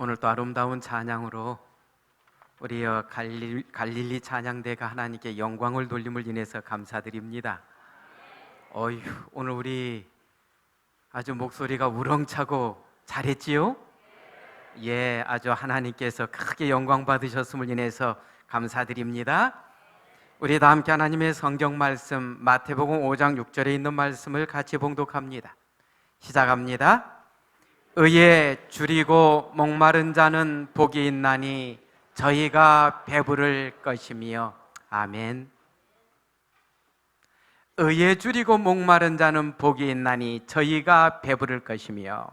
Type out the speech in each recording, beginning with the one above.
오늘도 아름다운 찬양으로 우리의 갈릴리 찬양대가 하나님께 영광을 돌림을 인해서 감사드립니다. 오늘 우리 아주 목소리가 우렁차고 잘했지요? 예, 아주 하나님께서 크게 영광 받으셨음을 인해서 감사드립니다. 우리 다 함께 하나님의 성경 말씀 마태복음 5장 6절에 있는 말씀을 같이 봉독합니다. 시작합니다. 의에 줄이고 목마른 자는 복이 있나니 저희가 배부를 것이며. 아멘. 의에 줄이고 목마른 자는 복이 있나니 저희가 배부를 것이며.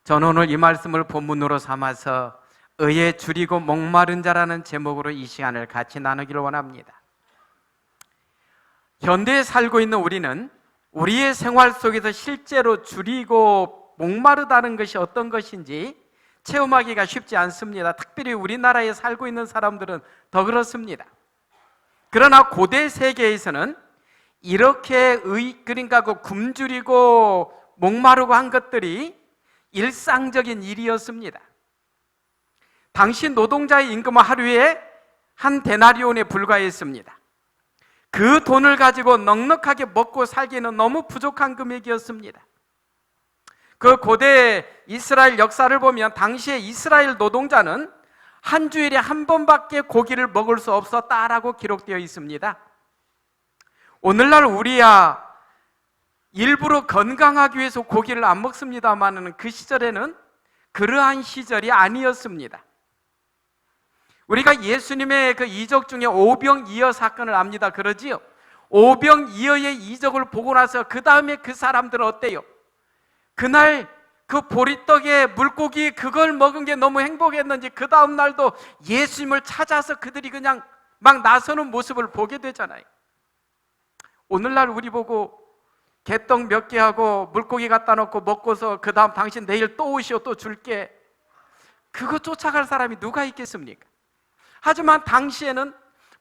저는 오늘 이 말씀을 본문으로 삼아서 의에 줄이고 목마른 자라는 제목으로 이 시간을 같이 나누기를 원합니다. 현대에 살고 있는 우리는 우리의 생활 속에서 실제로 줄이고 목마르다는 것이 어떤 것인지 체험하기가 쉽지 않습니다. 특별히 우리나라에 살고 있는 사람들은 더 그렇습니다. 그러나 고대 세계에서는 이렇게 그러니까 굶주리고 목마르고 한 것들이 일상적인 일이었습니다. 당시 노동자의 임금은 하루에 한 데나리온에 불과했습니다. 그 돈을 가지고 넉넉하게 먹고 살기는 너무 부족한 금액이었습니다. 그 고대 이스라엘 역사를 보면 당시에 이스라엘 노동자는 한 주일에 한 번밖에 고기를 먹을 수 없었다라고 기록되어 있습니다. 오늘날 우리야 일부러 건강하기 위해서 고기를 안 먹습니다만 그 시절에는 그러한 시절이 아니었습니다. 우리가 예수님의 그 이적 중에 오병이어 사건을 압니다. 그러지요? 오병이어의 이적을 보고 나서 그 다음에 그 사람들은 어때요? 그날 그 보리떡에 물고기 그걸 먹은 게 너무 행복했는지 그 다음 날도 예수님을 찾아서 그들이 그냥 막 나서는 모습을 보게 되잖아요. 오늘날 우리 보고 개떡 몇 개 하고 물고기 갖다 놓고 먹고서 그 다음 당신 내일 또 오시오 또 줄게, 그거 쫓아갈 사람이 누가 있겠습니까? 하지만 당시에는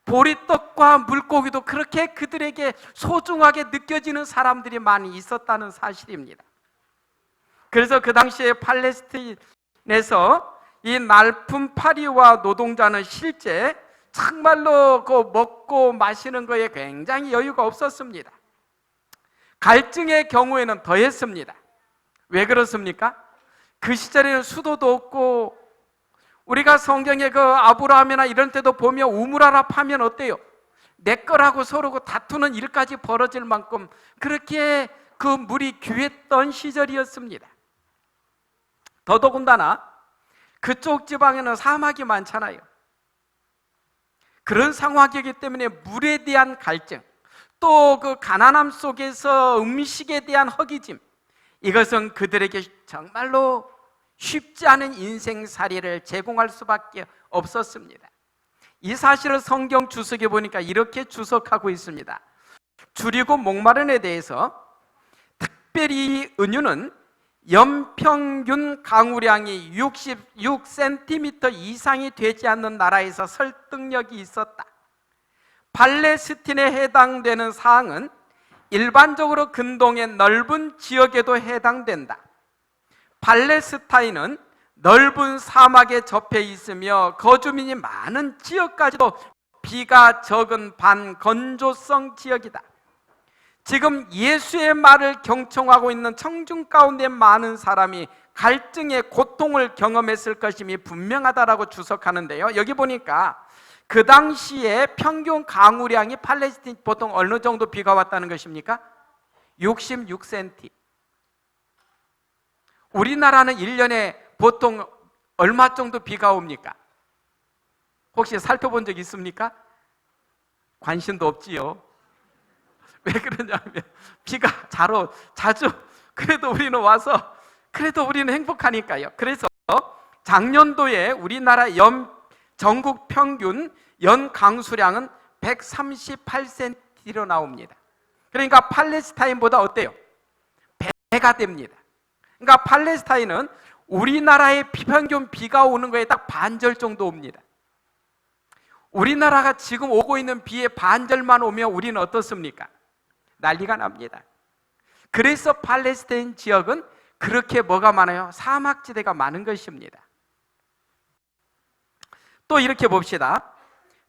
보리떡과 물고기도 그렇게 그들에게 소중하게 느껴지는 사람들이 많이 있었다는 사실입니다. 그래서 그 당시에 팔레스타인에서 이 날품 파리와 노동자는 실제 정말로 그 먹고 마시는 거에 굉장히 여유가 없었습니다. 갈증의 경우에는 더했습니다. 왜 그렇습니까? 그 시절에는 수도도 없고, 우리가 성경에 그 아브라함이나 이런 때도 보면 우물하나 파면 어때요? 내 거라고 서로 다투는 일까지 벌어질 만큼 그렇게 그 물이 귀했던 시절이었습니다. 더더군다나 그쪽 지방에는 사막이 많잖아요. 그런 상황이기 때문에 물에 대한 갈증, 또 그 가난함 속에서 음식에 대한 허기짐, 이것은 그들에게 정말로 쉽지 않은 인생살이를 제공할 수밖에 없었습니다. 이 사실을 성경 주석에 보니까 이렇게 주석하고 있습니다. 줄이고 목마른에 대해서 특별히 은유는 연평균 강우량이 66cm 이상이 되지 않는 나라에서 설득력이 있었다. 팔레스틴에 해당되는 사항은 일반적으로 근동의 넓은 지역에도 해당된다. 팔레스타인은 넓은 사막에 접해 있으며 거주민이 많은 지역까지도 비가 적은 반건조성 지역이다. 지금 예수의 말을 경청하고 있는 청중 가운데 많은 사람이 갈증의 고통을 경험했을 것임이 분명하다라고 주석하는데요. 여기 보니까 그 당시에 평균 강우량이 팔레스틴 보통 어느 정도 비가 왔다는 것입니까? 66cm. 우리나라는 1년에 보통 얼마 정도 비가 옵니까? 혹시 살펴본 적 있습니까? 관심도 없지요. 왜 그러냐면 비가 자주 그래도 우리는 와서 그래도 우리는 행복하니까요. 그래서 작년도에 우리나라 전국 평균 연 강수량은 138cm로 나옵니다. 그러니까 팔레스타인보다 어때요? 배가 됩니다. 그러니까 팔레스타인은 우리나라의 평균 비가 오는 거에 딱 반절 정도 옵니다. 우리나라가 지금 오고 있는 비의 반절만 오면 우리는 어떻습니까? 난리가 납니다. 그래서 팔레스타인 지역은 그렇게 뭐가 많아요? 사막지대가 많은 것입니다. 또 이렇게 봅시다.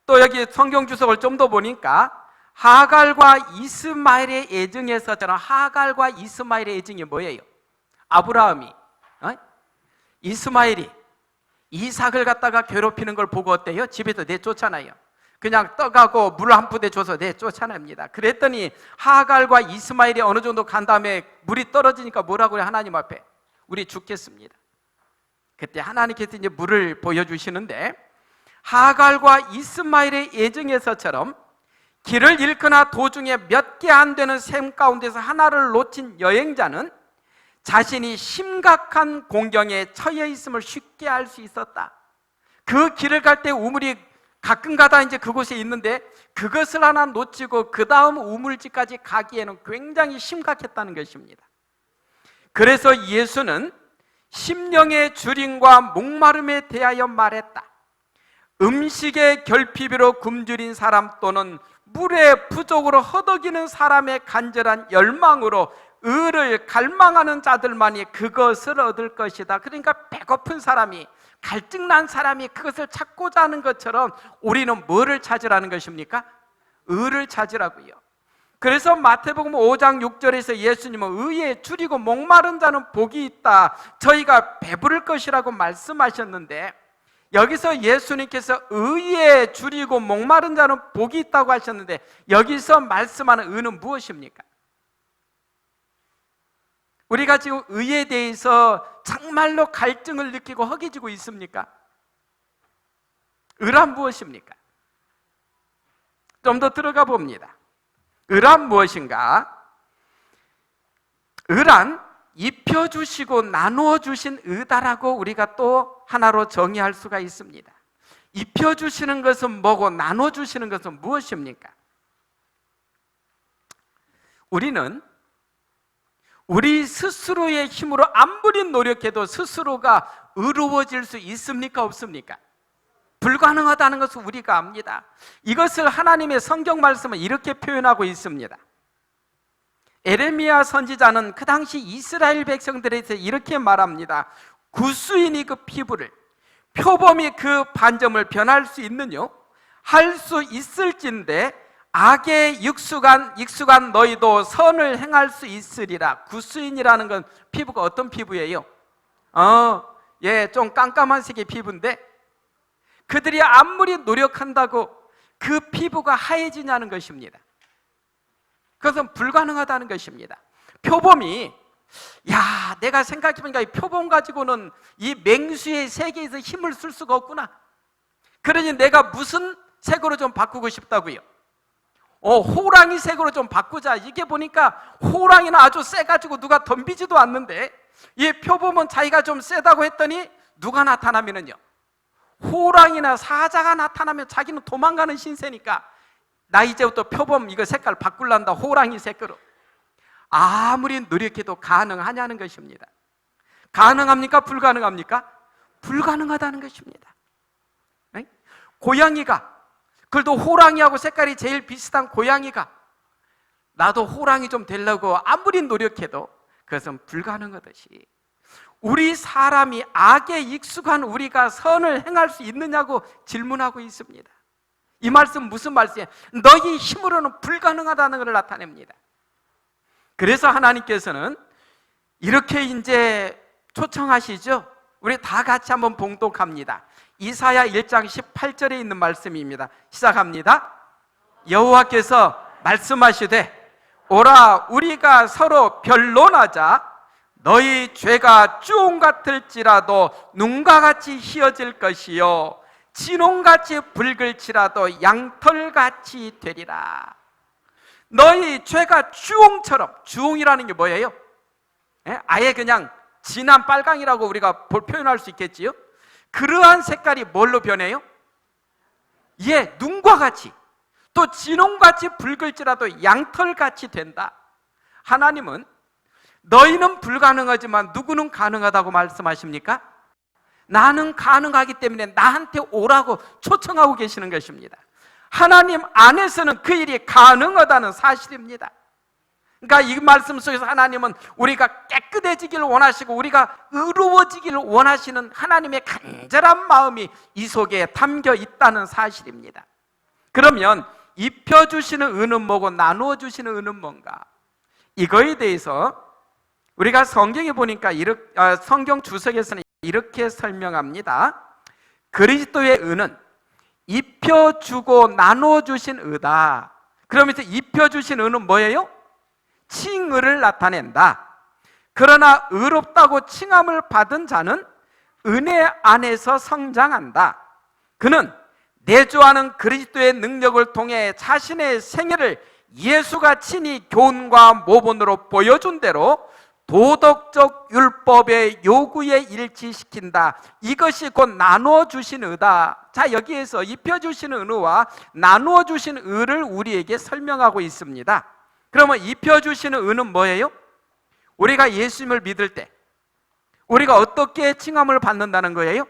또 여기 성경 주석을 좀 더 보니까 하갈과 이스마엘의 애증에서처럼, 하갈과 이스마엘의 애증이 뭐예요? 아브라함이 이스마엘이 이삭을 갖다가 괴롭히는 걸 보고 어때요? 집에서 내쫓아나요. 그냥 떡하고 물 한 푸대 줘서 내쫓아냅니다. 그랬더니 하갈과 이스마엘이 어느 정도 간 다음에 물이 떨어지니까 뭐라고 해요? 하나님 앞에 우리 죽겠습니다. 그때 하나님께서 이제 물을 보여주시는데, 하갈과 이스마엘의 애정에서처럼 길을 잃거나 도중에 몇 개 안 되는 샘 가운데서 하나를 놓친 여행자는 자신이 심각한 공경에 처해 있음을 쉽게 알 수 있었다. 그 길을 갈 때 우물이 가끔가다 이제 그곳에 있는데 그것을 하나 놓치고 그 다음 우물지까지 가기에는 굉장히 심각했다는 것입니다. 그래서 예수는 심령의 주림과 목마름에 대하여 말했다. 음식의 결핍으로 굶주린 사람 또는 물의 부족으로 허덕이는 사람의 간절한 열망으로 의를 갈망하는 자들만이 그것을 얻을 것이다. 그러니까 배고픈 사람이, 갈증난 사람이 그것을 찾고자 하는 것처럼 우리는 뭐를 찾으라는 것입니까? 의를 찾으라고요. 그래서 마태복음 5장 6절에서 예수님은 의에 줄이고 목마른 자는 복이 있다, 저희가 배부를 것이라고 말씀하셨는데, 여기서 예수님께서 의에 줄이고 목마른 자는 복이 있다고 하셨는데, 여기서 말씀하는 의는 무엇입니까? 우리가 지금 의에 대해서 정말로 갈증을 느끼고 허기지고 있습니까? 의란 무엇입니까? 좀 더 들어가 봅니다. 의란 무엇인가? 의란 입혀주시고 나누어주신 의다라고 우리가 또 하나로 정의할 수가 있습니다. 입혀주시는 것은 뭐고 나눠주시는 것은 무엇입니까? 우리는 우리 스스로의 힘으로 아무리 노력해도 스스로가 의로워질 수 있습니까? 없습니까? 불가능하다는 것을 우리가 압니다. 이것을 하나님의 성경 말씀은 이렇게 표현하고 있습니다. 에레미야 선지자는 그 당시 이스라엘 백성들에 대해서 이렇게 말합니다. 구수인이 그 피부를, 표범이 그 반점을 변할 수 있느뇨? 할 수 있을진데 악에 익숙한 너희도 선을 행할 수 있으리라. 구수인이라는 건 피부가 어떤 피부예요? 좀 깜깜한 색의 피부인데 그들이 아무리 노력한다고 그 피부가 하얘지냐는 것입니다. 그것은 불가능하다는 것입니다. 표범이, 내가 생각해보니까 이 표범 가지고는 이 맹수의 세계에서 힘을 쓸 수가 없구나. 그러니 내가 무슨 색으로 좀 바꾸고 싶다고요? 호랑이 색으로 좀 바꾸자. 이게 보니까 호랑이는 아주 세가지고 누가 덤비지도 않는데, 이 표범은 자기가 좀 세다고 했더니 누가 나타나면은요, 호랑이나 사자가 나타나면 자기는 도망가는 신세니까 나 이제부터 표범 이거 색깔 바꿀란다, 호랑이 색으로. 아무리 노력해도 가능하냐는 것입니다. 가능합니까? 불가능합니까? 불가능하다는 것입니다. 고양이가, 그래도 호랑이하고 색깔이 제일 비슷한 고양이가 나도 호랑이 좀 되려고 아무리 노력해도 그것은 불가능하듯이 우리 사람이 악에 익숙한 우리가 선을 행할 수 있느냐고 질문하고 있습니다. 이 말씀 무슨 말씀이에요? 너희 힘으로는 불가능하다는 것을 나타냅니다. 그래서 하나님께서는 이렇게 이제 초청하시죠. 우리 다 같이 한번 봉독합니다. 이사야 1장 18절에 있는 말씀입니다. 시작합니다. 여호와께서 말씀하시되 오라 우리가 서로 변론하자. 너희 죄가 쭈옹 같을지라도 눈과 같이 희어질 것이요 진홍같이 붉을지라도 양털같이 되리라. 너희 죄가 주홍처럼, 주홍이라는 게 뭐예요? 아예 그냥 진한 빨강이라고 우리가 표현할 수 있겠지요? 그러한 색깔이 뭘로 변해요? 눈과 같이, 또 진홍같이 붉을지라도 양털같이 된다. 하나님은 너희는 불가능하지만 누구는 가능하다고 말씀하십니까? 나는 가능하기 때문에 나한테 오라고 초청하고 계시는 것입니다. 하나님 안에서는 그 일이 가능하다는 사실입니다. 그러니까 이 말씀 속에서 하나님은 우리가 깨끗해지기를 원하시고 우리가 의로워지기를 원하시는 하나님의 간절한 마음이 이 속에 담겨 있다는 사실입니다. 그러면 입혀주시는 은은 뭐고 나누어 주시는 은은 뭔가? 이거에 대해서 우리가 성경에 보니까 성경 주석에서는 이렇게 설명합니다. 그리스도의 은은 입혀주고 나누어 주신 의다. 그러면서 입혀주신 은은 뭐예요? 칭의를 나타낸다. 그러나 의롭다고 칭함을 받은 자는 은혜 안에서 성장한다. 그는 내주하는 그리스도의 능력을 통해 자신의 생애를 예수가 친히 교훈과 모본으로 보여준 대로 도덕적 율법의 요구에 일치시킨다. 이것이 곧 나누어 주신 의다. 자, 여기에서 입혀 주시는 의와 나누어 주신 의를 우리에게 설명하고 있습니다. 그러면 입혀 주시는 의는 뭐예요? 우리가 예수님을 믿을 때 우리가 어떻게 칭함을 받는다는 거예요?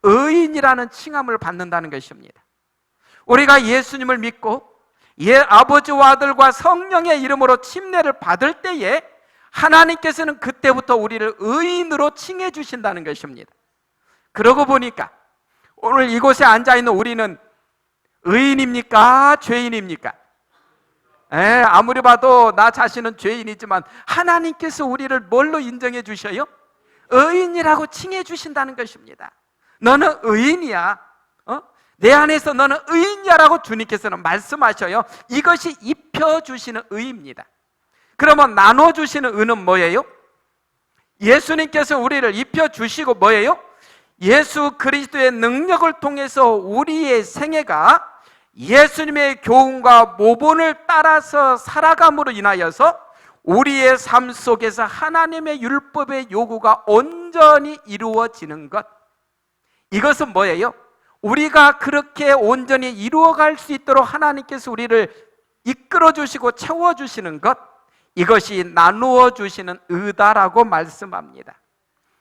의인이라는 칭함을 받는다는 것입니다. 우리가 예수님을 믿고 아버지와 아들과 성령의 이름으로 침례를 받을 때에 하나님께서는 그때부터 우리를 의인으로 칭해 주신다는 것입니다. 그러고 보니까 오늘 이곳에 앉아있는 우리는 의인입니까? 죄인입니까? 아무리 봐도 나 자신은 죄인이지만 하나님께서 우리를 뭘로 인정해 주셔요? 의인이라고 칭해 주신다는 것입니다. 너는 의인이야. 내 안에서 너는 의인이야라고 주님께서는 말씀하셔요. 이것이 입혀주시는 의입니다. 그러면 나눠주시는 의는 뭐예요? 예수님께서 우리를 입혀주시고 뭐예요? 예수 그리스도의 능력을 통해서 우리의 생애가 예수님의 교훈과 모본을 따라서 살아감으로 인하여서 우리의 삶 속에서 하나님의 율법의 요구가 온전히 이루어지는 것. 이것은 뭐예요? 우리가 그렇게 온전히 이루어갈 수 있도록 하나님께서 우리를 이끌어주시고 채워주시는 것, 이것이 나누어 주시는 의다라고 말씀합니다.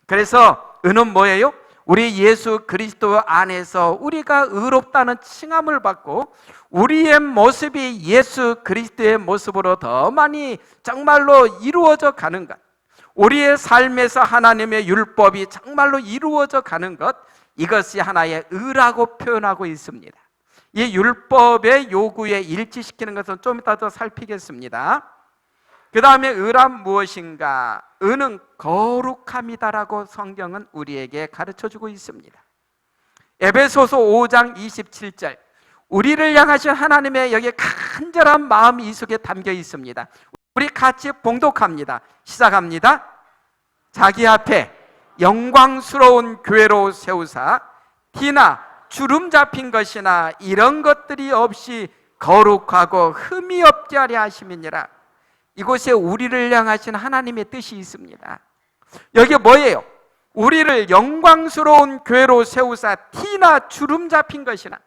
그래서 의는 뭐예요? 우리 예수 그리스도 안에서 우리가 의롭다는 칭함을 받고 우리의 모습이 예수 그리스도의 모습으로 더 많이 정말로 이루어져 가는 것, 우리의 삶에서 하나님의 율법이 정말로 이루어져 가는 것, 이것이 하나의 의라고 표현하고 있습니다. 이 율법의 요구에 일치시키는 것은 좀 이따 더 살피겠습니다. 그 다음에 의란 무엇인가? 의는 거룩함이다라고 성경은 우리에게 가르쳐주고 있습니다. 에베소서 5장 27절, 우리를 향하신 하나님의 여기에 간절한 마음이 이 속에 담겨 있습니다. 우리 같이 봉독합니다. 시작합니다. 자기 앞에 영광스러운 교회로 세우사 티나 주름 잡힌 것이나 이런 것들이 없이 거룩하고 흠이 없게 하려 하심이니라. 이곳에 우리를 향하신 하나님의 뜻이 있습니다. 여기 뭐예요? 우리를 영광스러운 교회로 세우사 티나 주름 잡힌 것이나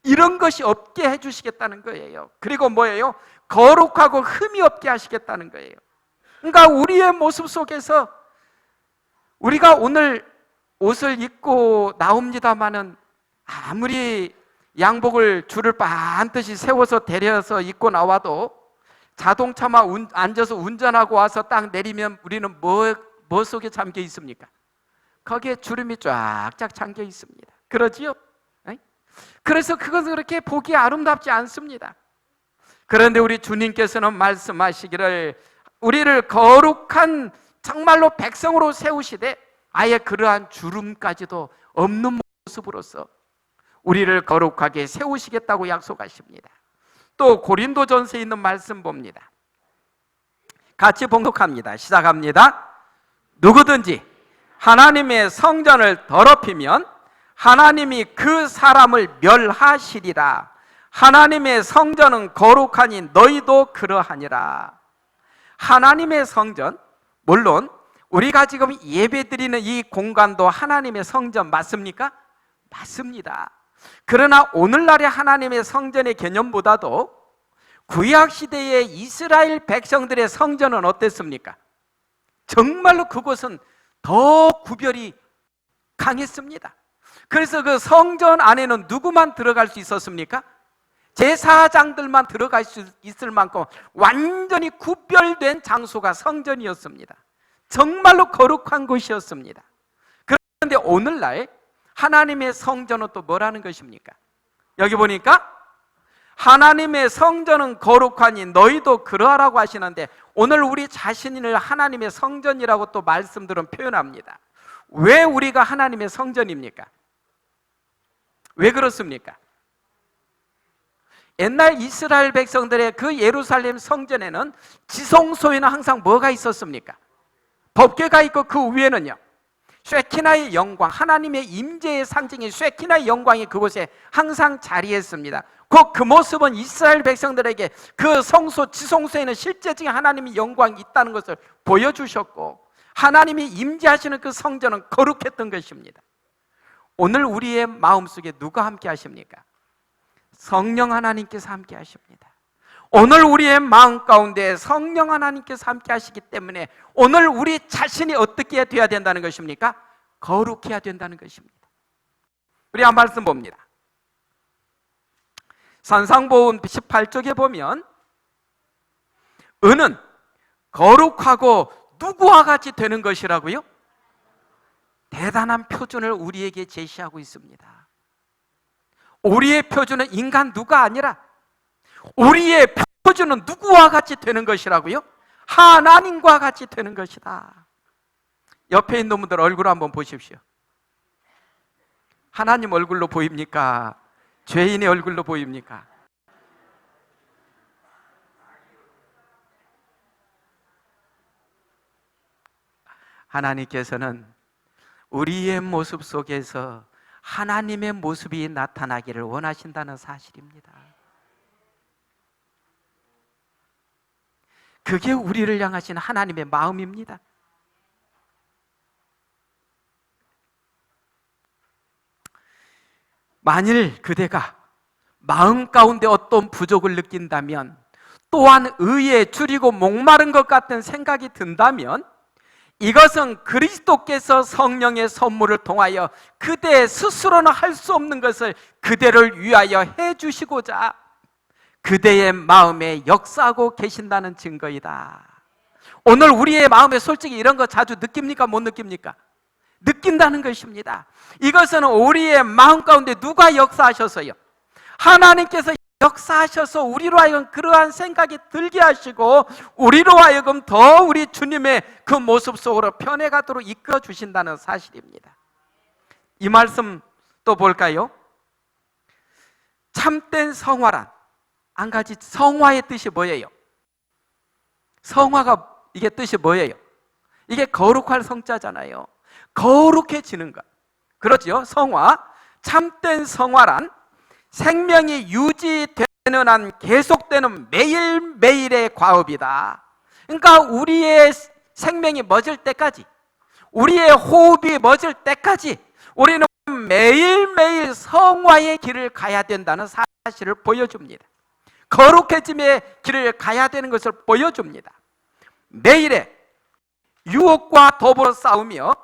이런 것이 없게 해주시겠다는 거예요. 그리고 뭐예요? 거룩하고 흠이 없게 하시겠다는 거예요. 그러니까 우리의 모습 속에서 우리가 오늘 옷을 입고 나옵니다마는 아무리 양복을 줄을 반드시 세워서 데려서 입고 나와도 자동차만 앉아서 운전하고 와서 딱 내리면 우리는 뭐 속에 잠겨 있습니까? 거기에 주름이 쫙쫙 잠겨 있습니다. 그러지요? 그래서 그것은 그렇게 보기 아름답지 않습니다. 그런데 우리 주님께서는 말씀하시기를 우리를 거룩한 정말로 백성으로 세우시되 아예 그러한 주름까지도 없는 모습으로서 우리를 거룩하게 세우시겠다고 약속하십니다. 또 고린도전서에 있는 말씀 봅니다. 같이 봉독합니다. 시작합니다. 누구든지 하나님의 성전을 더럽히면 하나님이 그 사람을 멸하시리라. 하나님의 성전은 거룩하니 너희도 그러하니라. 하나님의 성전, 물론 우리가 지금 예배드리는 이 공간도 하나님의 성전 맞습니까? 맞습니다. 그러나 오늘날의 하나님의 성전의 개념보다도 구약시대의 이스라엘 백성들의 성전은 어땠습니까? 정말로 그곳은 더 구별이 강했습니다. 그래서 그 성전 안에는 누구만 들어갈 수 있었습니까? 제사장들만 들어갈 수 있을 만큼 완전히 구별된 장소가 성전이었습니다. 정말로 거룩한 곳이었습니다. 그런데 오늘날 하나님의 성전은 또 뭐라는 것입니까? 여기 보니까 하나님의 성전은 거룩하니 너희도 그러하라고 하시는데, 오늘 우리 자신을 하나님의 성전이라고 또 말씀들은 표현합니다. 왜 우리가 하나님의 성전입니까? 왜 그렇습니까? 옛날 이스라엘 백성들의 그 예루살렘 성전에는 지성소에는 항상 뭐가 있었습니까? 법궤가 있고 그 위에는요, 쉐키나의 영광, 하나님의 임재의 상징인 쉐키나의 영광이 그곳에 항상 자리했습니다. 그 모습은 이스라엘 백성들에게 그 성소, 지성소에는 실제적인 하나님의 영광이 있다는 것을 보여주셨고, 하나님이 임재하시는 그 성전은 거룩했던 것입니다. 오늘 우리의 마음속에 누가 함께 하십니까? 성령 하나님께서 함께 하십니다. 오늘 우리의 마음 가운데 성령 하나님께서 함께 하시기 때문에 오늘 우리 자신이 어떻게 되어야 된다는 것입니까? 거룩해야 된다는 것입니다. 우리 한 말씀 봅니다. 산상보훈 18쪽에 보면 은은 거룩하고 누구와 같이 되는 것이라고요? 대단한 표준을 우리에게 제시하고 있습니다. 우리의 표준은 인간 누가 아니라 우리의 표준은 누구와 같이 되는 것이라고요? 하나님과 같이 되는 것이다. 옆에 있는 분들 얼굴 한번 보십시오. 하나님 얼굴로 보입니까? 죄인의 얼굴로 보입니까? 하나님께서는 우리의 모습 속에서 하나님의 모습이 나타나기를 원하신다는 사실입니다. 그게 우리를 향하신 하나님의 마음입니다. 만일 그대가 마음 가운데 어떤 부족을 느낀다면, 또한 의에 줄이고 목마른 것 같은 생각이 든다면, 이것은 그리스도께서 성령의 선물을 통하여 그대 스스로는 할 수 없는 것을 그대를 위하여 해주시고자 그대의 마음에 역사하고 계신다는 증거이다. 오늘 우리의 마음에 솔직히 이런 거 자주 느낍니까? 못 느낍니까? 느낀다는 것입니다. 이것은 우리의 마음 가운데 누가 역사하셔서요? 하나님께서 역사하셔서 우리로 하여금 그러한 생각이 들게 하시고 우리로 하여금 더 우리 주님의 그 모습 속으로 변해가도록 이끌어 주신다는 사실입니다. 이 말씀 또 볼까요? 참된 성화란, 한 가지 성화의 뜻이 뭐예요? 성화가 이게 뜻이 뭐예요? 이게 거룩할 성자잖아요. 거룩해지는 것, 그렇죠? 성화, 참된 성화란 생명이 유지되는 한 계속되는 매일매일의 과업이다. 그러니까 우리의 생명이 멎을 때까지, 우리의 호흡이 멎을 때까지 우리는 매일매일 성화의 길을 가야 된다는 사실을 보여줍니다. 거룩해짐의 길을 가야 되는 것을 보여줍니다. 매일의 유혹과 더불어 싸우며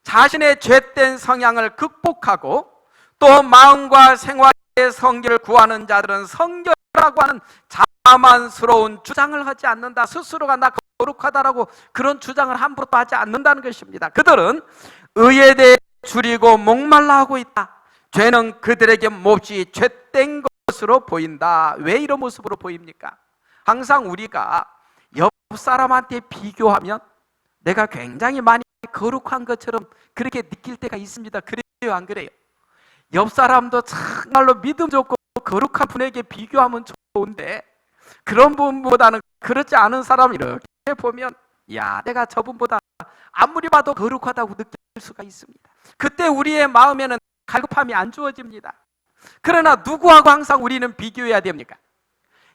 자신의 죄된 성향을 극복하고 또 마음과 생활의 성결을 구하는 자들은 성결이라고 하는 자만스러운 주장을 하지 않는다. 스스로가 나 거룩하다라고 그런 주장을 함부로 하지 않는다는 것입니다. 그들은 의에 대해 줄이고 목말라 하고 있다. 죄는 그들에게 몹시 죄된 것으로 보인다. 왜 이런 모습으로 보입니까? 항상 우리가 옆 사람한테 비교하면 내가 굉장히 많이 거룩한 것처럼 그렇게 느낄 때가 있습니다. 그래요, 안 그래요? 옆 사람도 정말로 믿음 좋고 거룩한 분에게 비교하면 좋은데, 그런 분보다는 그렇지 않은 사람을 이렇게 보면 야, 내가 저분보다 아무리 봐도 거룩하다고 느낄 수가 있습니다. 그때 우리의 마음에는 갈급함이 안 주어집니다. 그러나 누구하고 항상 우리는 비교해야 됩니까?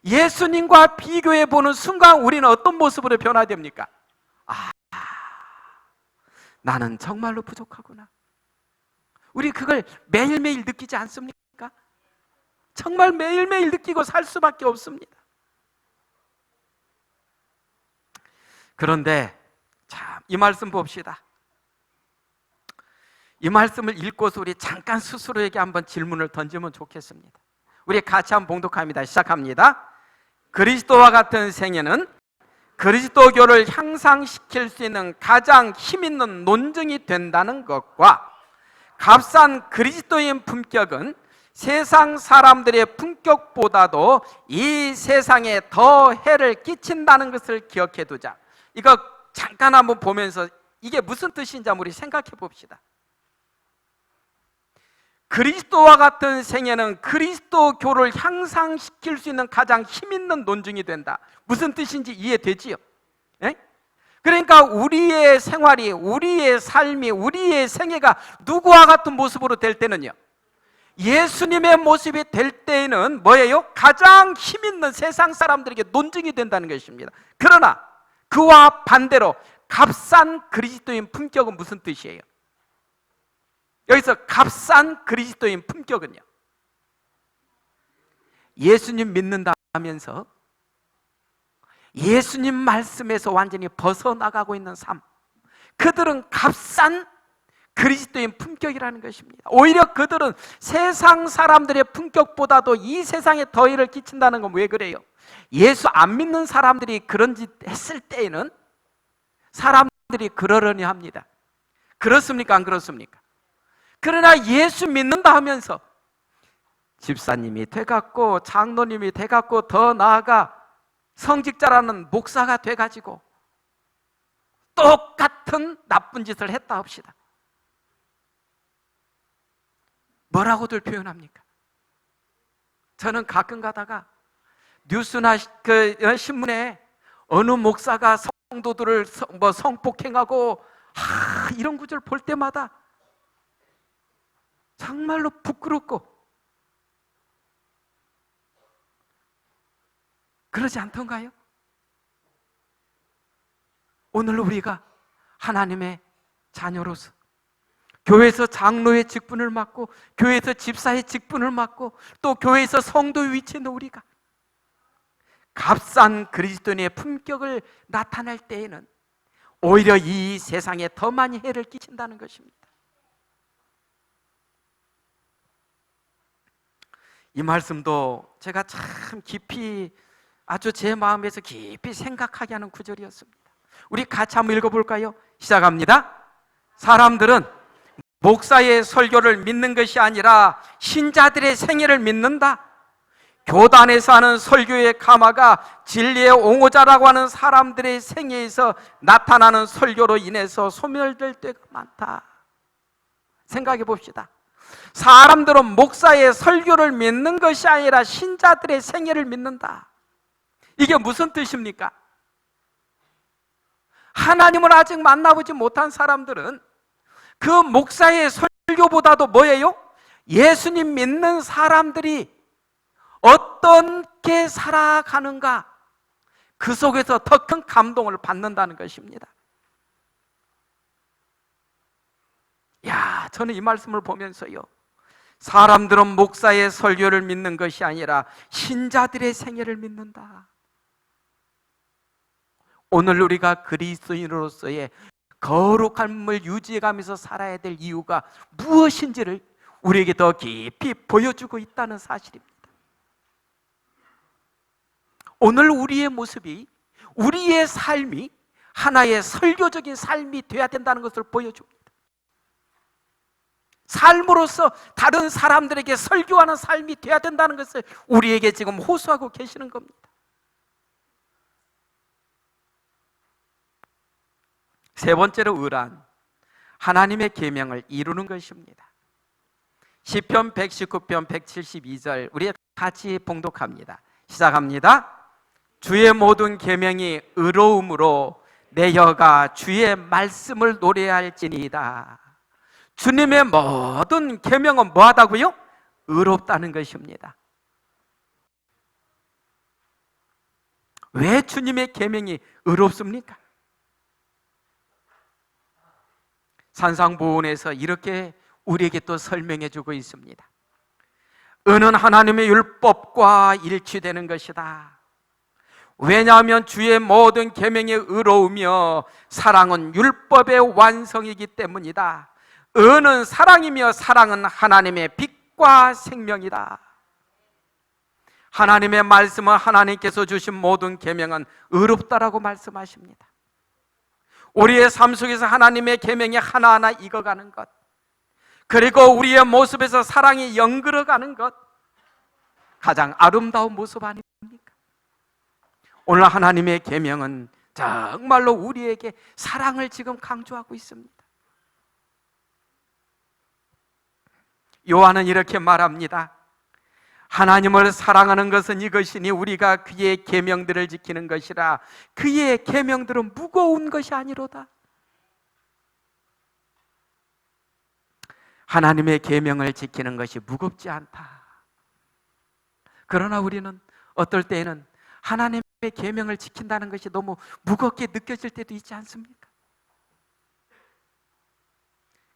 예수님과 비교해 보는 순간 우리는 어떤 모습으로 변화됩니까? 나는 정말로 부족하구나. 우리 그걸 매일매일 느끼지 않습니까? 정말 매일매일 느끼고 살 수밖에 없습니다. 그런데 참, 이 말씀 봅시다. 이 말씀을 읽고서 우리 잠깐 스스로에게 한번 질문을 던지면 좋겠습니다. 우리 같이 한번 봉독합니다. 시작합니다. 그리스도와 같은 생애는 그리스도교를 향상시킬 수 있는 가장 힘있는 논증이 된다는 것과, 값싼 그리스도인 품격은 세상 사람들의 품격보다도 이 세상에 더 해를 끼친다는 것을 기억해 두자. 이거 잠깐 한번 보면서 이게 무슨 뜻인지 한번 우리 생각해 봅시다. 그리스도와 같은 생애는 그리스도교를 향상시킬 수 있는 가장 힘있는 논증이 된다. 무슨 뜻인지 이해되지요? 예? 그러니까 우리의 생활이, 우리의 삶이, 우리의 생애가 누구와 같은 모습으로 될 때는요, 예수님의 모습이 될 때에는 뭐예요? 가장 힘있는 세상 사람들에게 논증이 된다는 것입니다. 그러나 그와 반대로 값싼 그리스도인 품격은 무슨 뜻이에요? 여기서 값싼 그리스도인 품격은요, 예수님 믿는다 하면서 예수님 말씀에서 완전히 벗어나가고 있는 삶, 그들은 값싼 그리스도인 품격이라는 것입니다. 오히려 그들은 세상 사람들의 품격보다도 이 세상에 더 해를 끼친다는 건 왜 그래요? 예수 안 믿는 사람들이 그런 짓 했을 때에는 사람들이 그러려니 합니다. 그렇습니까? 안 그렇습니까? 그러나 예수 믿는다 하면서 집사님이 돼갖고, 장로님이 돼갖고, 더 나아가 성직자라는 목사가 돼가지고 똑같은 나쁜 짓을 했다 합시다. 뭐라고들 표현합니까? 저는 가끔 가다가 뉴스나 신문에 어느 목사가 성도들을 성폭행하고 이런 구절 볼 때마다 정말로 부끄럽고, 그러지 않던가요? 오늘 우리가 하나님의 자녀로서 교회에서 장로의 직분을 맡고, 교회에서 집사의 직분을 맡고, 또 교회에서 성도의 위치에 있는 우리가 값싼 그리스도인의 품격을 나타낼 때에는 오히려 이 세상에 더 많이 해를 끼친다는 것입니다. 이 말씀도 제가 참 깊이, 아주 제 마음에서 깊이 생각하게 하는 구절이었습니다. 우리 같이 한번 읽어볼까요? 시작합니다. 사람들은 목사의 설교를 믿는 것이 아니라 신자들의 생애를 믿는다. 교단에서 하는 설교의 가마가 진리의 옹호자라고 하는 사람들의 생애에서 나타나는 설교로 인해서 소멸될 때가 많다. 생각해 봅시다. 사람들은 목사의 설교를 믿는 것이 아니라 신자들의 생애를 믿는다. 이게 무슨 뜻입니까? 하나님을 아직 만나보지 못한 사람들은 그 목사의 설교보다도 뭐예요? 예수님 믿는 사람들이 어떻게 살아가는가, 그 속에서 더 큰 감동을 받는다는 것입니다. 저는 이 말씀을 보면서요, 사람들은 목사의 설교를 믿는 것이 아니라 신자들의 생애를 믿는다. 오늘 우리가 그리스도인으로서의 거룩함을 유지해가면서 살아야 될 이유가 무엇인지를 우리에게 더 깊이 보여주고 있다는 사실입니다. 오늘 우리의 모습이, 우리의 삶이 하나의 설교적인 삶이 되어야 된다는 것을 보여줍니다. 삶으로서 다른 사람들에게 설교하는 삶이 되어야 된다는 것을 우리에게 지금 호소하고 계시는 겁니다. 세 번째로 의란 하나님의 계명을 이루는 것입니다. 시편 119편 172절 우리 같이 봉독합니다. 시작합니다. 주의 모든 계명이 의로움으로 내 혀가 주의 말씀을 노래할지니이다. 주님의 모든 계명은 뭐하다고요? 의롭다는 것입니다. 왜 주님의 계명이 의롭습니까? 산상보훈에서 이렇게 우리에게 또 설명해 주고 있습니다. 의는 하나님의 율법과 일치되는 것이다. 왜냐하면 주의 모든 계명이 의로우며 사랑은 율법의 완성이기 때문이다. 의는 사랑이며 사랑은 하나님의 빛과 생명이다. 하나님의 말씀은 하나님께서 주신 모든 계명은 의롭다라고 말씀하십니다. 우리의 삶 속에서 하나님의 계명이 하나하나 익어가는 것, 그리고 우리의 모습에서 사랑이 연결어가는 것, 가장 아름다운 모습 아닙니까? 오늘 하나님의 계명은 정말로 우리에게 사랑을 지금 강조하고 있습니다. 요한은 이렇게 말합니다. 하나님을 사랑하는 것은 이것이니 우리가 그의 계명들을 지키는 것이라. 그의 계명들은 무거운 것이 아니로다. 하나님의 계명을 지키는 것이 무겁지 않다. 그러나 우리는 어떨 때에는 하나님의 계명을 지킨다는 것이 너무 무겁게 느껴질 때도 있지 않습니까?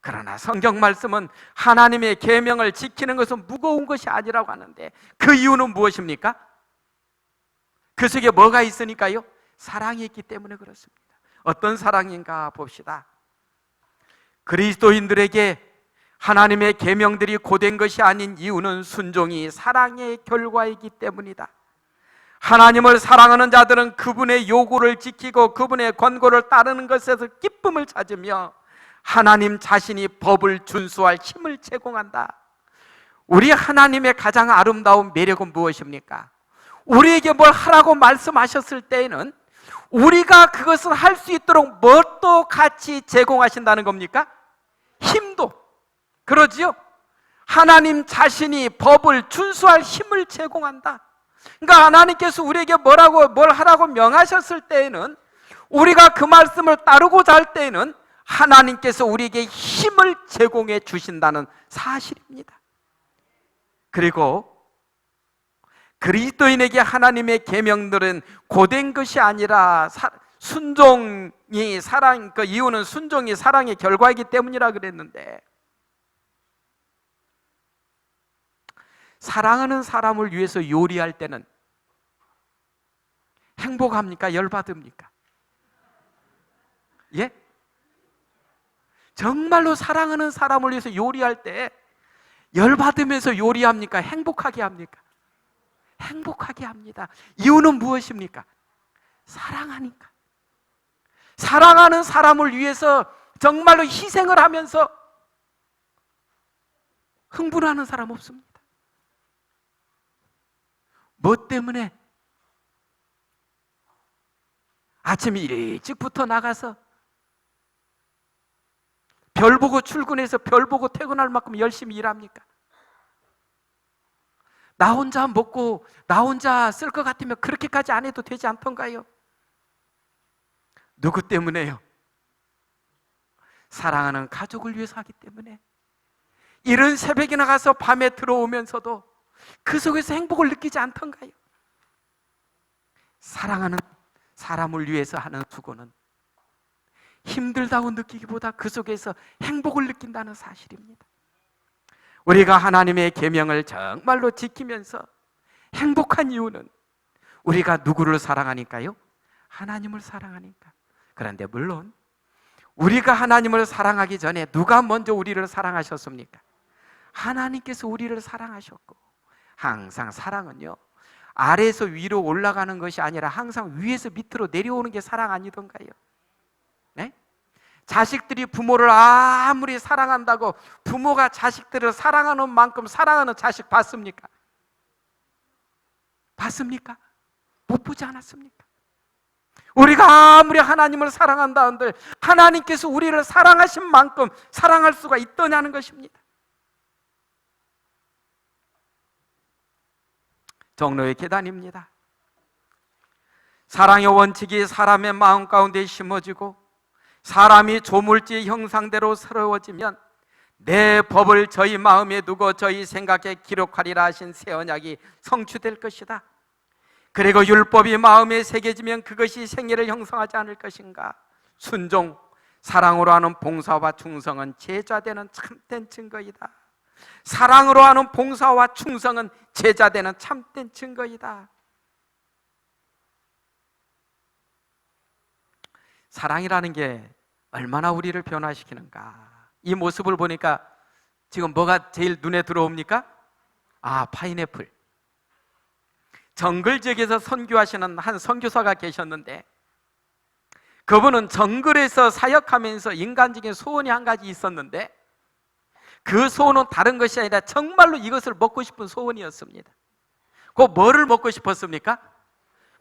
그러나 성경 말씀은 하나님의 계명을 지키는 것은 무거운 것이 아니라고 하는데, 그 이유는 무엇입니까? 그 속에 뭐가 있으니까요? 사랑이 있기 때문에 그렇습니다. 어떤 사랑인가 봅시다. 그리스도인들에게 하나님의 계명들이 고된 것이 아닌 이유는 순종이 사랑의 결과이기 때문이다. 하나님을 사랑하는 자들은 그분의 요구를 지키고 그분의 권고를 따르는 것에서 기쁨을 찾으며 하나님 자신이 법을 준수할 힘을 제공한다. 우리 하나님의 가장 아름다운 매력은 무엇입니까? 우리에게 뭘 하라고 말씀하셨을 때에는 우리가 그것을 할 수 있도록 뭣도 같이 제공하신다는 겁니까? 힘도. 그러지요? 하나님 자신이 법을 준수할 힘을 제공한다. 그러니까 하나님께서 우리에게 뭘 하라고 명하셨을 때에는, 우리가 그 말씀을 따르고자 할 때에는 하나님께서 우리에게 힘을 제공해 주신다는 사실입니다. 그리고 그리스도인에게 하나님의 계명들은 고된 것이 아니라 순종이 사랑, 그 이유는 순종이 사랑의 결과이기 때문이라 그랬는데, 사랑하는 사람을 위해서 요리할 때는 행복합니까? 열받습니까? 예? 정말로 사랑하는 사람을 위해서 요리할 때 열받으면서 요리합니까? 행복하게 합니까? 행복하게 합니다. 이유는 무엇입니까? 사랑하니까. 사랑하는 사람을 위해서 정말로 희생을 하면서 흥분하는 사람 없습니다. 뭐 때문에? 아침 일찍부터 나가서 별 보고 출근해서 별 보고 퇴근할 만큼 열심히 일합니까? 나 혼자 먹고 나 혼자 쓸 것 같으면 그렇게까지 안 해도 되지 않던가요? 누구 때문에요? 사랑하는 가족을 위해서 하기 때문에. 이른 새벽에 나가서 밤에 들어오면서도 그 속에서 행복을 느끼지 않던가요? 사랑하는 사람을 위해서 하는 수고는 힘들다고 느끼기보다 그 속에서 행복을 느낀다는 사실입니다. 우리가 하나님의 계명을 정말로 지키면서 행복한 이유는 우리가 누구를 사랑하니까요? 하나님을 사랑하니까. 그런데 물론 우리가 하나님을 사랑하기 전에 누가 먼저 우리를 사랑하셨습니까? 하나님께서 우리를 사랑하셨고, 항상 사랑은요, 아래에서 위로 올라가는 것이 아니라 항상 위에서 밑으로 내려오는 게 사랑 아니던가요? 네? 자식들이 부모를 아무리 사랑한다고 부모가 자식들을 사랑하는 만큼 사랑하는 자식 봤습니까? 봤습니까? 못 보지 않았습니까? 우리가 아무리 하나님을 사랑한다 한들 하나님께서 우리를 사랑하신 만큼 사랑할 수가 있더냐는 것입니다. 종로의 계단입니다. 사랑의 원칙이 사람의 마음 가운데 심어지고 사람이 조물주의 형상대로 새로워지면 내 법을 저희 마음에 두고 저희 생각에 기록하리라 하신 새 언약이 성취될 것이다. 그리고 율법이 마음에 새겨지면 그것이 생애를 형성하지 않을 것인가. 순종, 사랑으로 하는 봉사와 충성은 제자되는 참된 증거이다. 사랑으로 하는 봉사와 충성은 제자되는 참된 증거이다. 사랑이라는 게 얼마나 우리를 변화시키는가. 이 모습을 보니까 지금 뭐가 제일 눈에 들어옵니까? 아, 파인애플. 정글 지역에서 선교하시는 한 선교사가 계셨는데, 그분은 정글에서 사역하면서 인간적인 소원이 한 가지 있었는데, 그 소원은 다른 것이 아니라 정말로 이것을 먹고 싶은 소원이었습니다. 그 뭐를 먹고 싶었습니까?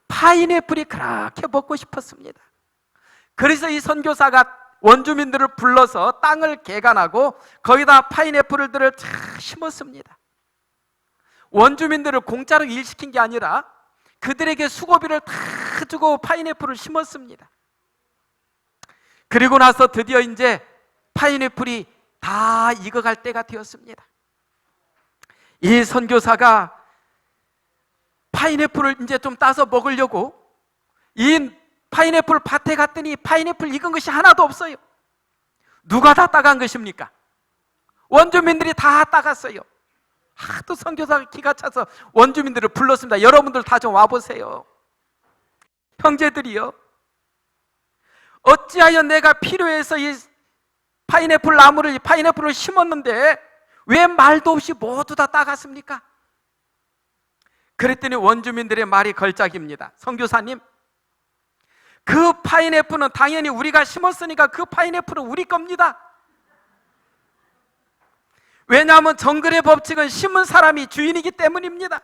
파인애플이 그렇게 먹고 싶었습니다. 그래서 이 선교사가 원주민들을 불러서 땅을 개간하고 거기다 파인애플들을 잘 심었습니다. 원주민들을 공짜로 일시킨 게 아니라 그들에게 수고비를 다 주고 파인애플을 심었습니다. 그리고 나서 드디어 이제 파인애플이 다 익어갈 때가 되었습니다. 이 선교사가 파인애플을 이제 좀 따서 먹으려고 이 파인애플 밭에 갔더니 파인애플 익은 것이 하나도 없어요. 누가 다 따간 것입니까? 원주민들이 다 따갔어요. 하도 선교사가 기가 차서 원주민들을 불렀습니다. 여러분들 다 좀 와보세요. 형제들이요, 어찌하여 내가 필요해서 이 파인애플을 심었는데 왜 말도 없이 모두 다 따갔습니까? 그랬더니 원주민들의 말이 걸작입니다. 선교사님, 그 파인애플은 당연히 우리가 심었으니까 그 파인애플은 우리 겁니다. 왜냐하면 정글의 법칙은 심은 사람이 주인이기 때문입니다.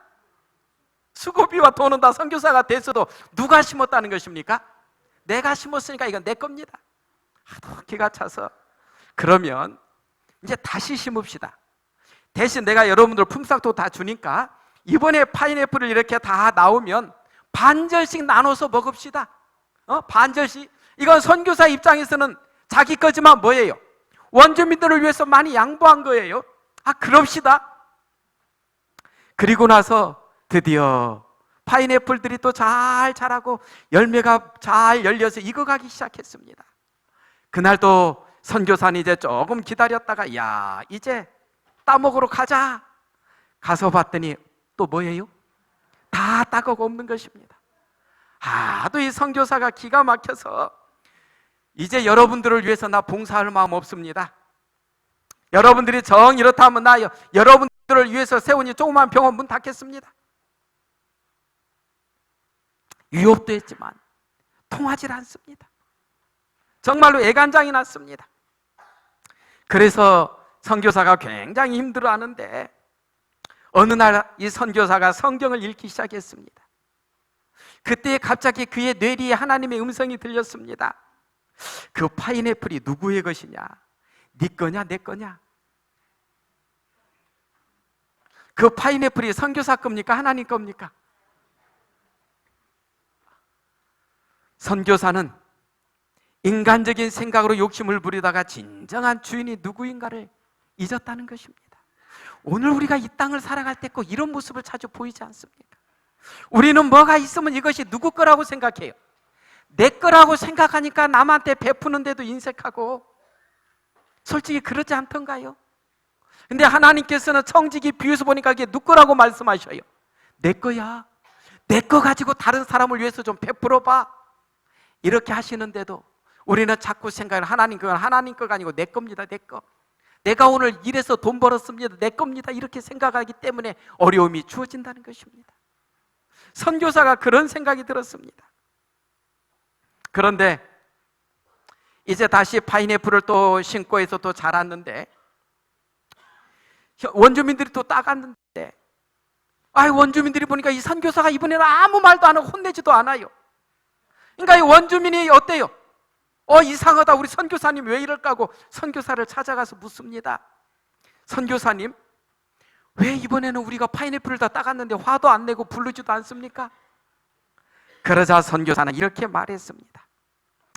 수고비와 돈은 다 선교사가 됐어도 누가 심었다는 것입니까? 내가 심었으니까 이건 내 겁니다. 하도 기가 차서, 그러면 이제 다시 심읍시다. 대신 내가 여러분들 품삯도 다 주니까 이번에 파인애플을 이렇게 다 나오면 반절씩 나눠서 먹읍시다. 반절씩. 이건 선교사 입장에서는 자기 거지만 뭐예요? 원주민들을 위해서 많이 양보한 거예요. 그럽시다. 그리고 나서 드디어 파인애플들이 또 잘 자라고 열매가 잘 열려서 익어가기 시작했습니다. 그날 또 선교사는 이제 조금 기다렸다가, 야, 이제 따먹으러 가자. 가서 봤더니 또 뭐예요? 다 따가고 없는 것입니다. 또 이 선교사가 기가 막혀서, 이제 여러분들을 위해서 나 봉사할 마음 없습니다. 여러분들이 정 이렇다 하면 나 여러분들을 위해서 세운 이 조그만 병원 문 닫겠습니다. 유혹도 했지만 통하지 않습니다. 정말로 애간장이 났습니다. 그래서 선교사가 굉장히 힘들어하는데, 어느 날 이 선교사가 성경을 읽기 시작했습니다. 그때 갑자기 그의 뇌리에 하나님의 음성이 들렸습니다. 그 파인애플이 누구의 것이냐? 네 거냐 내 거냐? 그 파인애플이 선교사 겁니까? 하나님 겁니까? 선교사는 인간적인 생각으로 욕심을 부리다가 진정한 주인이 누구인가를 잊었다는 것입니다. 오늘 우리가 이 땅을 살아갈 때 꼭 이런 모습을 자주 보이지 않습니까? 우리는 뭐가 있으면 이것이 누구 거라고 생각해요. 내 거라고 생각하니까 남한테 베푸는데도 인색하고, 솔직히 그러지 않던가요? 근데 하나님께서는 청지기 비유에서 보니까 이게 누구 거라고 말씀하셔요. 내 거야. 내 거 가지고 다른 사람을 위해서 좀 베풀어 봐. 이렇게 하시는데도 우리는 자꾸 생각을, 하나님 그건 하나님 거가 아니고 내 겁니다. 내 거. 내가 오늘 일해서 돈 벌었습니다. 내 겁니다. 이렇게 생각하기 때문에 어려움이 주어진다는 것입니다. 선교사가 그런 생각이 들었습니다. 그런데 이제 다시 파인애플을 또 심고 해서 또 자랐는데, 원주민들이 또 따갔는데, 원주민들이 보니까 이 선교사가 이번에는 아무 말도 안 하고 혼내지도 않아요. 그러니까 이 원주민이 어때요? 이상하다, 우리 선교사님 왜 이럴까 하고 선교사를 찾아가서 묻습니다. 선교사님, 왜 이번에는 우리가 파인애플을 다 따갔는데 화도 안 내고 부르지도 않습니까? 그러자 선교사는 이렇게 말했습니다.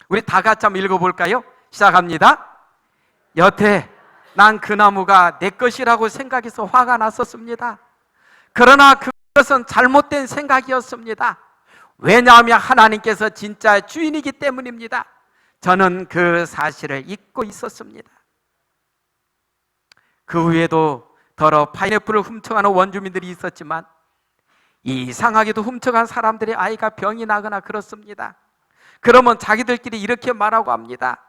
우리 다 같이 한번 읽어볼까요? 시작합니다. 여태 난 그 나무가 내 것이라고 생각해서 화가 났었습니다. 그러나 그것은 잘못된 생각이었습니다. 왜냐하면 하나님께서 진짜 주인이기 때문입니다. 저는 그 사실을 잊고 있었습니다. 그 후에도 더러 파인애플을 훔쳐가는 원주민들이 있었지만, 이상하게도 훔쳐간 사람들의 아이가 병이 나거나 그렇습니다. 그러면 자기들끼리 이렇게 말하고 합니다.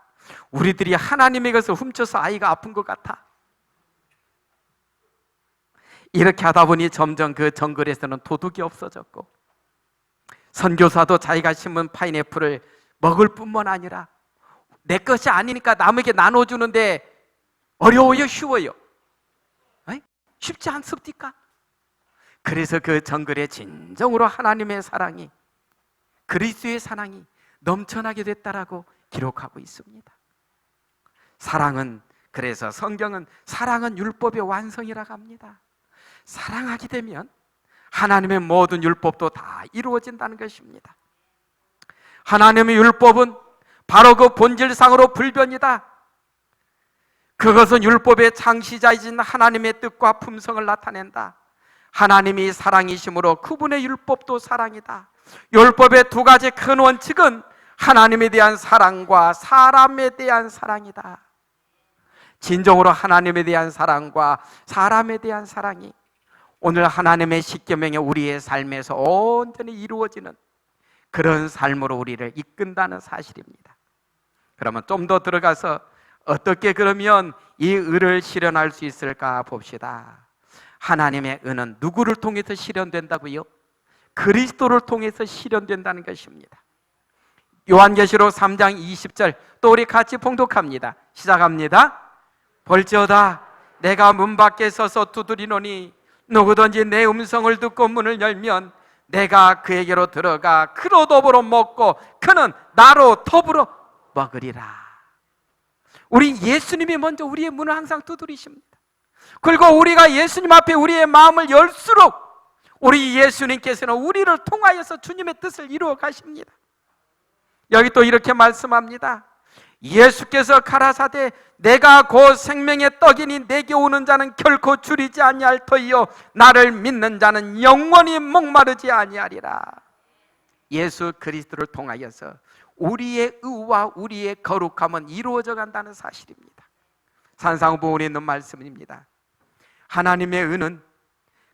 우리들이 하나님의 것을 훔쳐서 아이가 아픈 것 같아. 이렇게 하다 보니 점점 그 정글에서는 도둑이 없어졌고 선교사도 자기가 심은 파인애플을 먹을 뿐만 아니라 내 것이 아니니까 남에게 나눠주는데 어려워요, 쉬워요? 쉽지 않습니까? 그래서 그 정글에 진정으로 하나님의 사랑이, 그리스도의 사랑이 넘쳐나게 됐다라고 기록하고 있습니다. 사랑은, 그래서 성경은 사랑은 율법의 완성이라고 합니다. 사랑하게 되면 하나님의 모든 율법도 다 이루어진다는 것입니다. 하나님의 율법은 바로 그 본질상으로 불변이다. 그것은 율법의 창시자이신 하나님의 뜻과 품성을 나타낸다. 하나님이 사랑이심으로 그분의 율법도 사랑이다. 율법의 두 가지 큰 원칙은 하나님에 대한 사랑과 사람에 대한 사랑이다. 진정으로 하나님에 대한 사랑과 사람에 대한 사랑이 오늘 하나님의 십계명이 우리의 삶에서 온전히 이루어지는 그런 삶으로 우리를 이끈다는 사실입니다. 그러면 좀 더 들어가서 어떻게 그러면 이 의를 실현할 수 있을까 봅시다. 하나님의 의는 누구를 통해서 실현된다고요? 그리스도를 통해서 실현된다는 것입니다. 요한계시록 3장 20절 또 우리 같이 봉독합니다. 시작합니다. 볼지어다 내가 문 밖에 서서 두드리노니 누구든지 내 음성을 듣고 문을 열면 내가 그에게로 들어가 그로 더불어 먹고 그는 나로 더불어 먹으리라. 우리 예수님이 먼저 우리의 문을 항상 두드리십니다. 그리고 우리가 예수님 앞에 우리의 마음을 열수록 우리 예수님께서는 우리를 통하여서 주님의 뜻을 이루어 가십니다. 여기 또 이렇게 말씀합니다. 예수께서 가라사대 내가 곧 생명의 떡이니 내게 오는 자는 결코 줄이지 아니할 터이요 나를 믿는 자는 영원히 목마르지 아니하리라. 예수 그리스도를 통하여서 우리의 의와 우리의 거룩함은 이루어져 간다는 사실입니다. 산상부원에 있는 말씀입니다. 하나님의 의는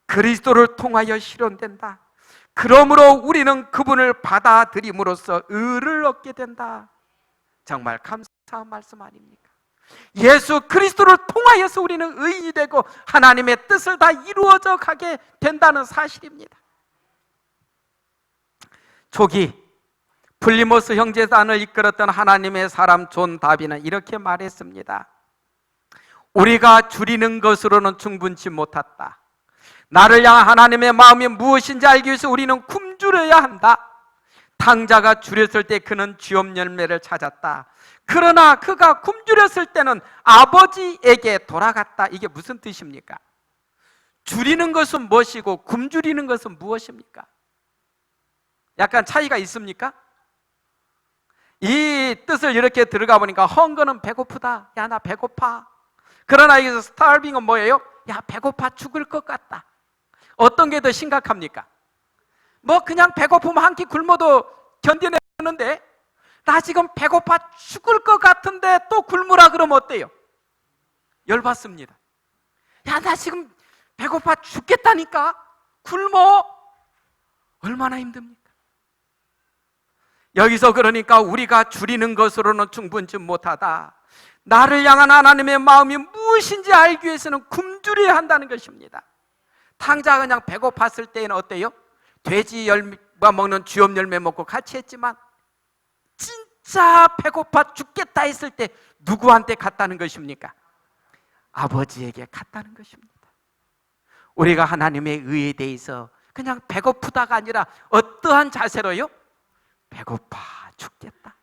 그리스도를 통하여 실현된다. 그러므로 우리는 그분을 받아들임으로써 의를 얻게 된다. 정말 감사한 말씀 아닙니까? 예수 그리스도를 통하여서 우리는 의인이 되고 하나님의 뜻을 다 이루어져 가게 된다는 사실입니다. 초기 플리모스 형제단을 이끌었던 하나님의 사람 존 다비는 이렇게 말했습니다. 우리가 줄이는 것으로는 충분치 못했다. 나를 향한 하나님의 마음이 무엇인지 알기 위해서 우리는 굶주려야 한다. 탕자가 줄였을 때 그는 쥐업 열매를 찾았다. 그러나 그가 굶주렸을 때는 아버지에게 돌아갔다. 이게 무슨 뜻입니까? 줄이는 것은 무엇이고 굶주리는 것은 무엇입니까? 약간 차이가 있습니까? 이 뜻을 이렇게 들어가 보니까 헝거는 배고프다. 야, 나 배고파. 그러나 여기서 스타빙은 뭐예요? 야, 배고파 죽을 것 같다. 어떤 게 더 심각합니까? 뭐 그냥 배고프면 한 끼 굶어도 견뎌내는데 나 지금 배고파 죽을 것 같은데 또 굶으라 그러면 어때요? 열받습니다. 야, 나 지금 배고파 죽겠다니까 굶어. 얼마나 힘듭니까? 여기서 그러니까 우리가 줄이는 것으로는 충분치 못하다. 나를 향한 하나님의 마음이 무엇인지 알기 위해서는 굶주려야 한다는 것입니다. 탕자가 그냥 배고팠을 때는 어때요? 돼지 열매가 먹는 쥐업 열매 먹고 같이 했지만 진짜 배고파 죽겠다 했을 때 누구한테 갔다는 것입니까? 아버지에게 갔다는 것입니다. 우리가 하나님의 의에 대해서 그냥 배고프다가 아니라 어떠한 자세로요? 배고파 죽겠다.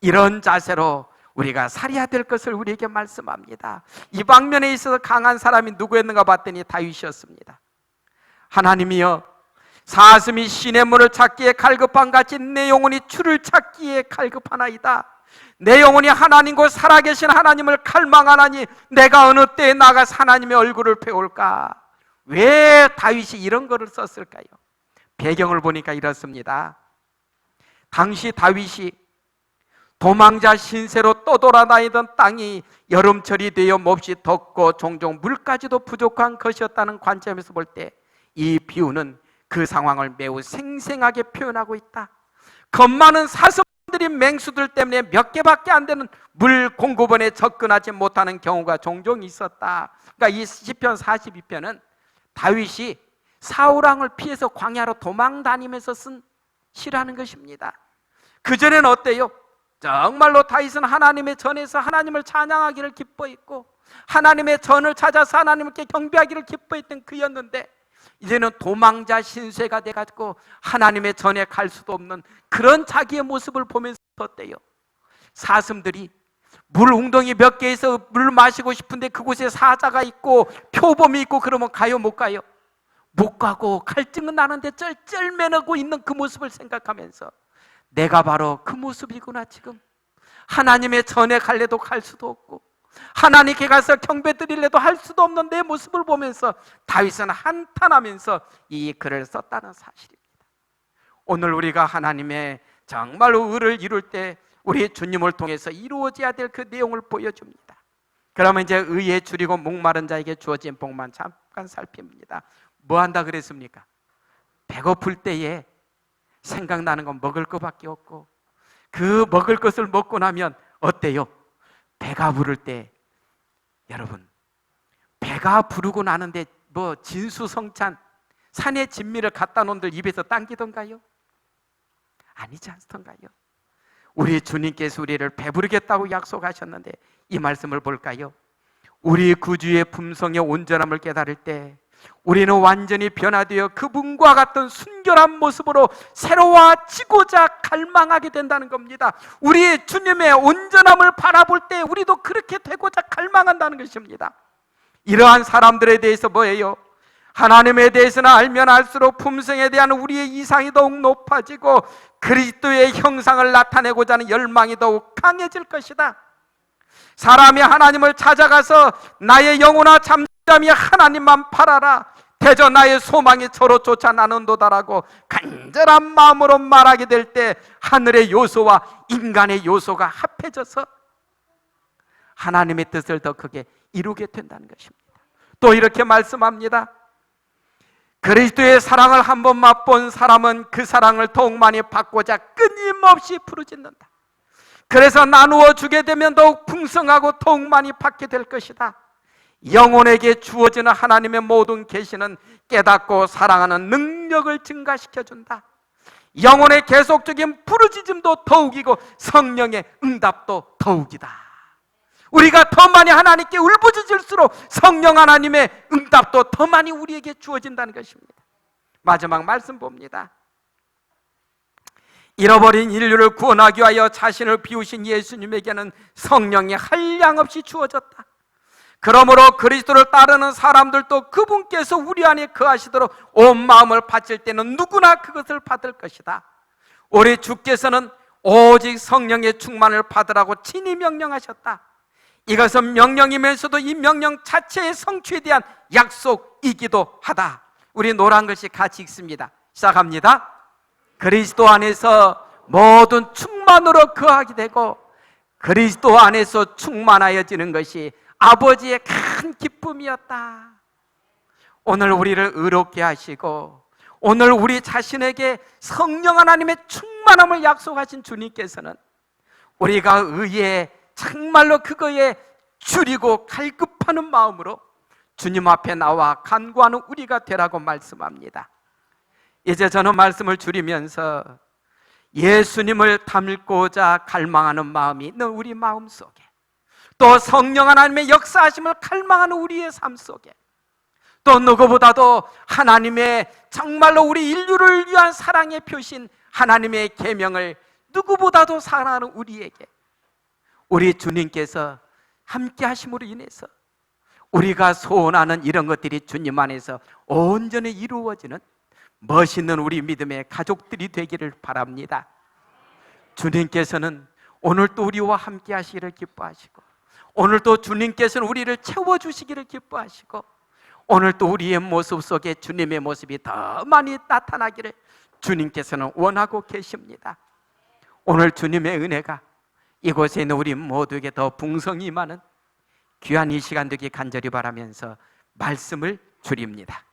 이런 자세로 우리가 살아야 될 것을 우리에게 말씀합니다. 이 방면에 있어서 강한 사람이 누구였는가 봤더니 다윗이었습니다. 하나님이여, 사슴이 시냇물을 찾기에 갈급한 같이 내 영혼이 주를 찾기에 갈급하나이다. 내 영혼이 하나님 곧 살아계신 하나님을 갈망하나니 내가 어느 때에 나가서 하나님의 얼굴을 배울까? 왜 다윗이 이런 거를 썼을까요? 배경을 보니까 이렇습니다. 당시 다윗이 도망자 신세로 떠돌아다니던 땅이 여름철이 되어 몹시 덥고 종종 물까지도 부족한 것이었다는 관점에서 볼 때 이 비유는 그 상황을 매우 생생하게 표현하고 있다. 겁 많은 사슴들이 맹수들 때문에 몇 개밖에 안 되는 물 공급원에 접근하지 못하는 경우가 종종 있었다. 그러니까 이 시편 42편은 다윗이 사울왕을 피해서 광야로 도망 다니면서 쓴 싫어하는 것입니다. 그전에는 어때요? 정말로 다윗은 하나님의 전에서 하나님을 찬양하기를 기뻐했고 하나님의 전을 찾아서 하나님께 경배하기를 기뻐했던 그였는데 이제는 도망자 신세가 돼가지고 하나님의 전에 갈 수도 없는 그런 자기의 모습을 보면서 어때요? 사슴들이 물 웅덩이 몇 개에서 물 마시고 싶은데 그곳에 사자가 있고 표범이 있고 그러면 가요 못 가요? 못 가고 갈증은 나는데 쩔쩔매내고 있는 그 모습을 생각하면서 내가 바로 그 모습이구나. 지금 하나님의 전에 갈래도 갈 수도 없고 하나님께 가서 경배 드리려도 할 수도 없는 내 모습을 보면서 다윗은 한탄하면서 이 글을 썼다는 사실입니다. 오늘 우리가 하나님의 정말로 의를 이룰 때 우리 주님을 통해서 이루어져야 될 그 내용을 보여줍니다. 그러면 이제 의에 줄이고 목마른 자에게 주어진 복만 잠깐 살핍니다. 뭐 한다 그랬습니까? 배고플 때에 생각나는 건 먹을 것밖에 없고 그 먹을 것을 먹고 나면 어때요? 배가 부를 때 여러분 배가 부르고 나는데 뭐 진수성찬 산의 진미를 갖다 놓은들 입에서 당기던가요? 아니지 않던가요? 우리 주님께서 우리를 배부르겠다고 약속하셨는데 이 말씀을 볼까요? 우리 구주의 품성의 온전함을 깨달을 때 우리는 완전히 변화되어 그분과 같은 순결한 모습으로 새로워지고자 갈망하게 된다는 겁니다. 우리 주님의 온전함을 바라볼 때 우리도 그렇게 되고자 갈망한다는 것입니다. 이러한 사람들에 대해서 뭐예요? 하나님에 대해서는 알면 알수록 품성에 대한 우리의 이상이 더욱 높아지고 그리스도의 형상을 나타내고자 하는 열망이 더욱 강해질 것이다. 사람이 하나님을 찾아가서 나의 영혼아 잠잠히 하나님만 바라라 대저 나의 소망이 저로 쫓아나는도다라고 간절한 마음으로 말하게 될 때 하늘의 요소와 인간의 요소가 합해져서 하나님의 뜻을 더 크게 이루게 된다는 것입니다. 또 이렇게 말씀합니다. 그리스도의 사랑을 한번 맛본 사람은 그 사랑을 더욱 많이 받고자 끊임없이 부르짖는다. 그래서 나누어 주게 되면 더욱 풍성하고 더욱 많이 받게 될 것이다. 영혼에게 주어지는 하나님의 모든 계시는 깨닫고 사랑하는 능력을 증가시켜준다. 영혼의 계속적인 부르짖음도 더욱이고 성령의 응답도 더욱이다. 우리가 더 많이 하나님께 울부짖을수록 성령 하나님의 응답도 더 많이 우리에게 주어진다는 것입니다. 마지막 말씀 봅니다. 잃어버린 인류를 구원하기 위하여 자신을 비우신 예수님에게는 성령이 한량없이 주어졌다. 그러므로 그리스도를 따르는 사람들도 그분께서 우리 안에 거하시도록 온 마음을 바칠 때는 누구나 그것을 받을 것이다. 우리 주께서는 오직 성령의 충만을 받으라고 친히 명령하셨다. 이것은 명령이면서도 이 명령 자체의 성취에 대한 약속이기도 하다. 우리 노란 글씨 같이 읽습니다. 시작합니다. 그리스도 안에서 모든 충만으로 거하게 되고 그리스도 안에서 충만하여지는 것이 아버지의 큰 기쁨이었다. 오늘 우리를 의롭게 하시고 오늘 우리 자신에게 성령 하나님의 충만함을 약속하신 주님께서는 우리가 의에 정말로 그거에 줄이고 갈급하는 마음으로 주님 앞에 나와 간구하는 우리가 되라고 말씀합니다. 이제 저는 말씀을 줄이면서 예수님을 닮고자 갈망하는 마음이 있는 우리 마음속에 또 성령 하나님의 역사하심을 갈망하는 우리의 삶 속에 또 누구보다도 하나님의 정말로 우리 인류를 위한 사랑의 표신 하나님의 계명을 누구보다도 사랑하는 우리에게 우리 주님께서 함께 하심으로 인해서 우리가 소원하는 이런 것들이 주님 안에서 온전히 이루어지는 멋있는 우리 믿음의 가족들이 되기를 바랍니다. 주님께서는 오늘 또 우리와 함께 하시기를 기뻐하시고 오늘 또 주님께서는 우리를 채워주시기를 기뻐하시고 오늘 또 우리의 모습 속에 주님의 모습이 더 많이 나타나기를 주님께서는 원하고 계십니다. 오늘 주님의 은혜가 이곳에 있는 우리 모두에게 더 풍성히 임하는 귀한 이 시간 되기 간절히 바라면서 말씀을 줄입니다.